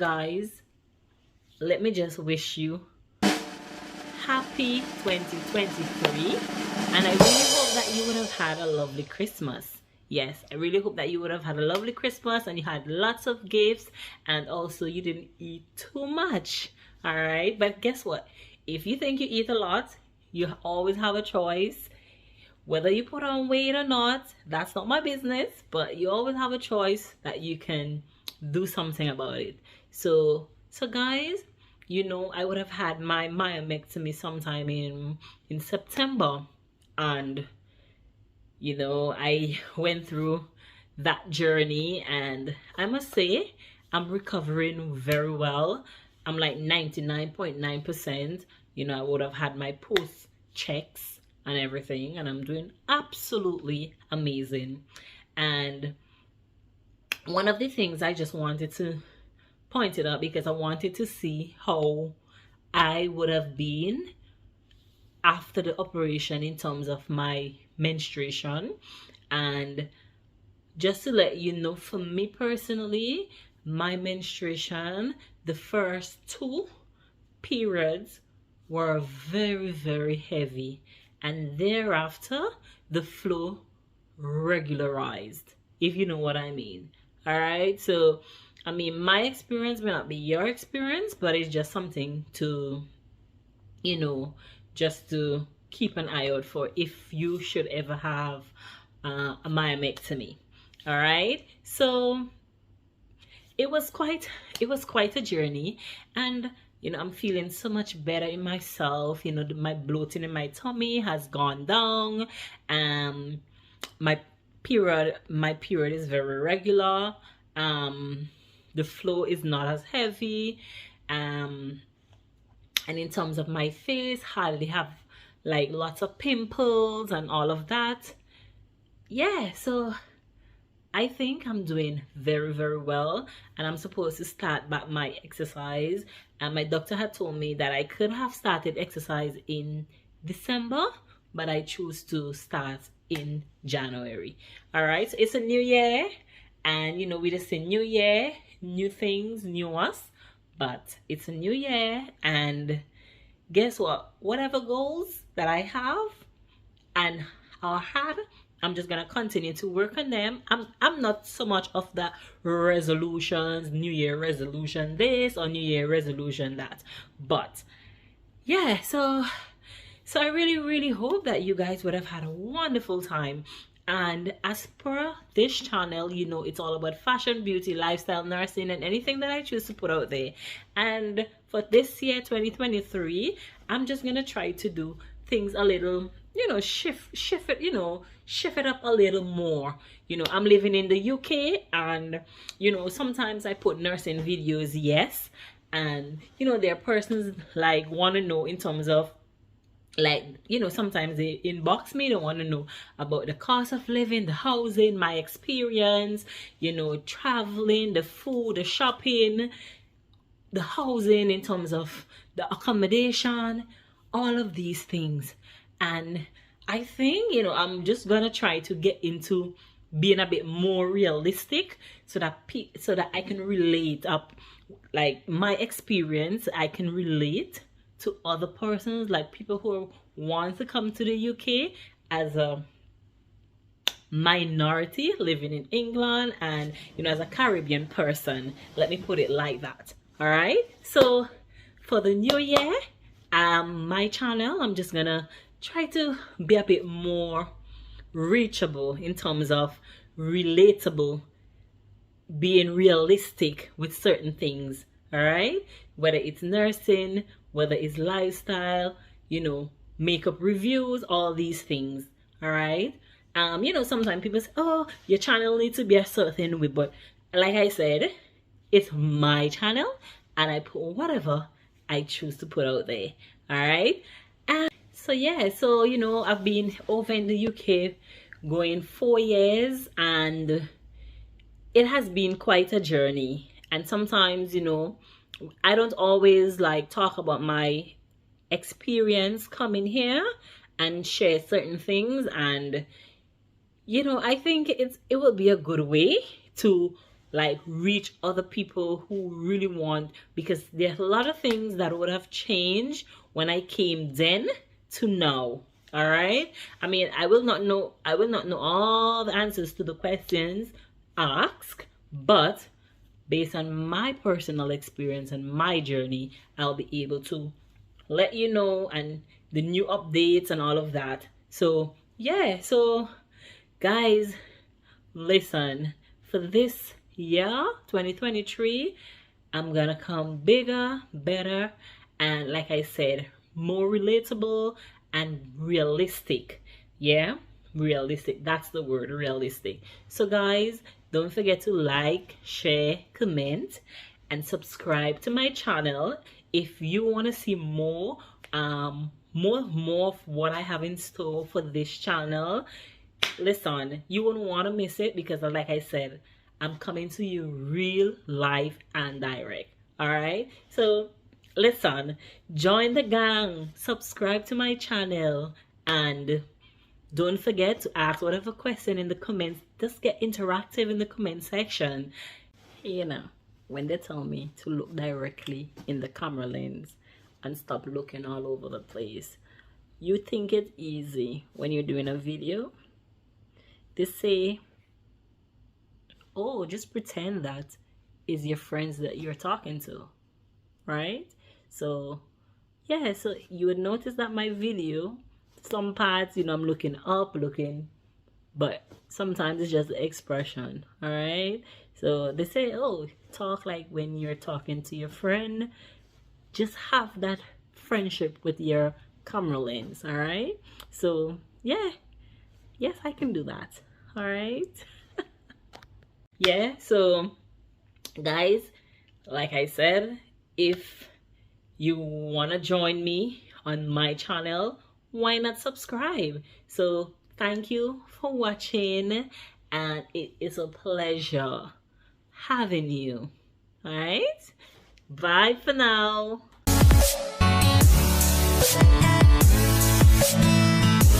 guys, let me just wish you happy 2023, and I really hope that you would have had a lovely Christmas. Yes, I really hope that you would have had a lovely Christmas and you had lots of gifts, and also you didn't eat too much. All right, but guess what? If you think you eat a lot, you always have a choice. Whether you put on weight or not, that's not my business, but you always have a choice that you can do something about it. So guys, you know, I would have had my myomectomy sometime in September, and you know, I went through that journey, and I must say I'm recovering very well. I'm like 99.9%. You know, I would have had my post checks and everything, and I'm doing absolutely amazing. And one of the things I just wanted to point it out, because I wanted to see how I would have been after the operation in terms of my menstruation. And just to let you know, for me personally, my menstruation, the first 2 periods were very, very heavy, and thereafter the flow regularized, if you know what I mean. All right, so I mean, my experience may not be your experience, but it's just something to, you know, just to keep an eye out for if you should ever have a myomectomy. All right, so it was quite a journey, and you know, I'm feeling so much better in myself. You know, my bloating in my tummy has gone down. My period is very regular. The flow is not as heavy. And in terms of my face, hardly have like lots of pimples and all of that. Yeah, so I think I'm doing very, very well, and I'm supposed to start back my exercise. And my doctor had told me that I could have started exercise in December, but I choose to start in January. All right, so it's a new year, and you know, we just say new year, new things, new us, but it's a new year, and guess what? Whatever goals that I have and I had, I'm just gonna continue to work on them. I'm not so much of the resolutions, New Year resolution this or New Year resolution that, but yeah. So I really, really hope that you guys would have had a wonderful time. And as per this channel, you know, it's all about fashion, beauty, lifestyle, nursing, and anything that I choose to put out there. And for this year, 2023, I'm just gonna try to do things a little, you know, shift it up a little more. You know, I'm living in the UK, and you know, sometimes I put nursing videos, yes, and you know, there are persons like want to know in terms of, like, you know, sometimes they inbox me, they want to know about the cost of living, the housing, my experience, you know, traveling, the food, the shopping, the housing, in terms of the accommodation, all of these things. And I think, you know, I'm just gonna try to get into being a bit more realistic, so that I can relate up, like, my experience, I can relate to other persons, like people who want to come to the UK as a minority living in England, and you know, as a Caribbean person, let me put it like that. All right, so for the new year, my channel, I'm just gonna try to be a bit more reachable in terms of relatable, being realistic with certain things. All right, whether it's nursing, whether it's lifestyle, you know, makeup reviews, all these things. All right, you know, sometimes people say, oh, your channel needs to be a certain way, but like I said, it's my channel, and I put whatever I choose to put out there. All right, and so yeah, so you know, I've been over in the UK going 4 years, and it has been quite a journey. And sometimes, you know, I don't always like talk about my experience coming here and share certain things. And you know, I think it will be a good way to like reach other people who really want, because there's a lot of things that would have changed when I came then to now. All right, I mean, I will not know all the answers to the questions asked, but based on my personal experience and my journey, I'll be able to let you know, and the new updates and all of that. So yeah, so guys, listen, for this year 2023, I'm gonna come bigger, better, and like I said, more relatable and realistic. Yeah, realistic, that's the word, realistic. So guys, don't forget to like, share, comment, and subscribe to my channel if you want to see more more of what I have in store for this channel. Listen, you wouldn't want to miss it, because like I said, I'm coming to you real, live, and direct. All right, so listen, join the gang, subscribe to my channel, and don't forget to ask whatever question in the comments. Just get interactive in the comment section. You know, when they tell me to look directly in the camera lens and stop looking all over the place, you think it's easy when you're doing a video. They say, oh, just pretend that is your friends that you're talking to, right? So yeah, so you would notice that my video, some parts, you know, I'm looking up, but sometimes it's just the expression. All right, so they say, oh, talk like when you're talking to your friend. Just have that friendship with your camera lens. All right, so yeah, yes, I can do that. All right. Yeah, so guys, like I said, if you want to join me on my channel, why not subscribe? So thank you for watching, and it is a pleasure having you. All right, bye for now.